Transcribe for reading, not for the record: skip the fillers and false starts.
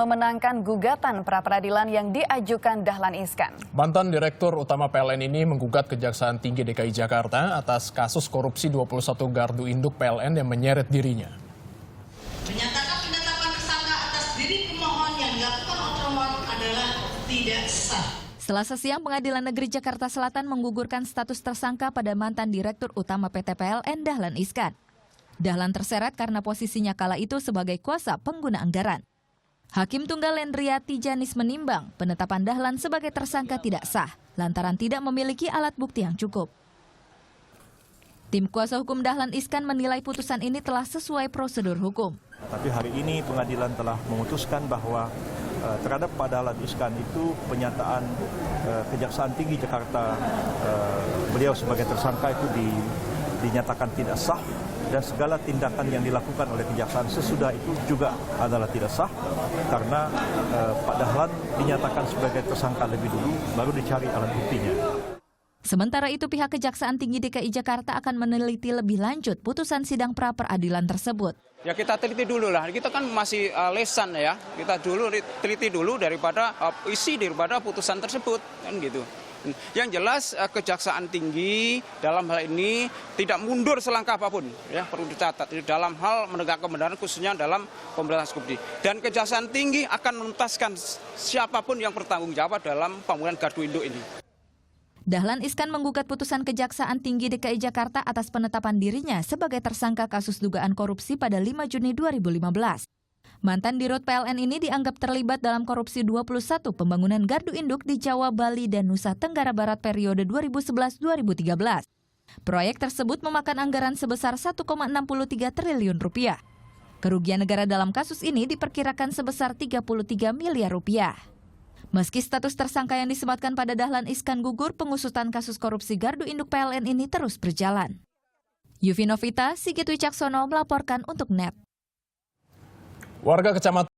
memenangkan gugatan pra-peradilan yang diajukan Dahlan Iskan. Mantan Direktur Utama PLN ini menggugat Kejaksaan Tinggi DKI Jakarta atas kasus korupsi 21 gardu induk PLN yang menyeret dirinya. Menyatakan penetapan tersangka atas diri pemohon yang dilakukan oleh termohon adalah tidak sah. Selasa siang, Pengadilan Negeri Jakarta Selatan menggugurkan status tersangka pada mantan Direktur Utama PT PLN Dahlan Iskan. Dahlan terseret karena posisinya kala itu sebagai kuasa pengguna anggaran. Hakim Tunggal Lendriati Janis menimbang penetapan Dahlan sebagai tersangka tidak sah, lantaran tidak memiliki alat bukti yang cukup. Tim kuasa hukum Dahlan Iskan menilai putusan ini telah sesuai prosedur hukum. Tapi hari ini pengadilan telah memutuskan bahwa terhadap Pak Dahlan Iskan itu penyataan Kejaksaan Tinggi Jakarta beliau sebagai tersangka itu dinyatakan tidak sah, dan segala tindakan yang dilakukan oleh Kejaksaan sesudah itu juga adalah tidak sah karena Pak Dahlan dinyatakan sebagai tersangka lebih dulu, baru dicari alat buktinya. Sementara itu, pihak Kejaksaan Tinggi DKI Jakarta akan meneliti lebih lanjut putusan sidang pra-peradilan tersebut. Ya kita teliti dulu lah, kita kan masih lesan ya, kita dulu teliti dulu daripada isi daripada putusan tersebut, kan gitu. Yang jelas Kejaksaan Tinggi dalam hal ini tidak mundur selangkah apapun, ya perlu dicatat dalam hal menegakkan kebenaran khususnya dalam pemberantasan korupsi. Dan Kejaksaan Tinggi akan menuntaskan siapapun yang bertanggung jawab dalam pembangunan gardu induk ini. Dahlan Iskan menggugat putusan Kejaksaan Tinggi DKI Jakarta atas penetapan dirinya sebagai tersangka kasus dugaan korupsi pada 5 Juni 2015. Mantan Dirut PLN ini dianggap terlibat dalam korupsi 21 pembangunan gardu induk di Jawa, Bali, dan Nusa Tenggara Barat periode 2011-2013. Proyek tersebut memakan anggaran sebesar 1,63 triliun rupiah. Kerugian negara dalam kasus ini diperkirakan sebesar 33 miliar rupiah. Meski status tersangka yang disematkan pada Dahlan Iskan gugur, pengusutan kasus korupsi gardu induk PLN ini terus berjalan. Yufi Novita, Sigit Wicaksono melaporkan untuk NET. Warga Kecamatan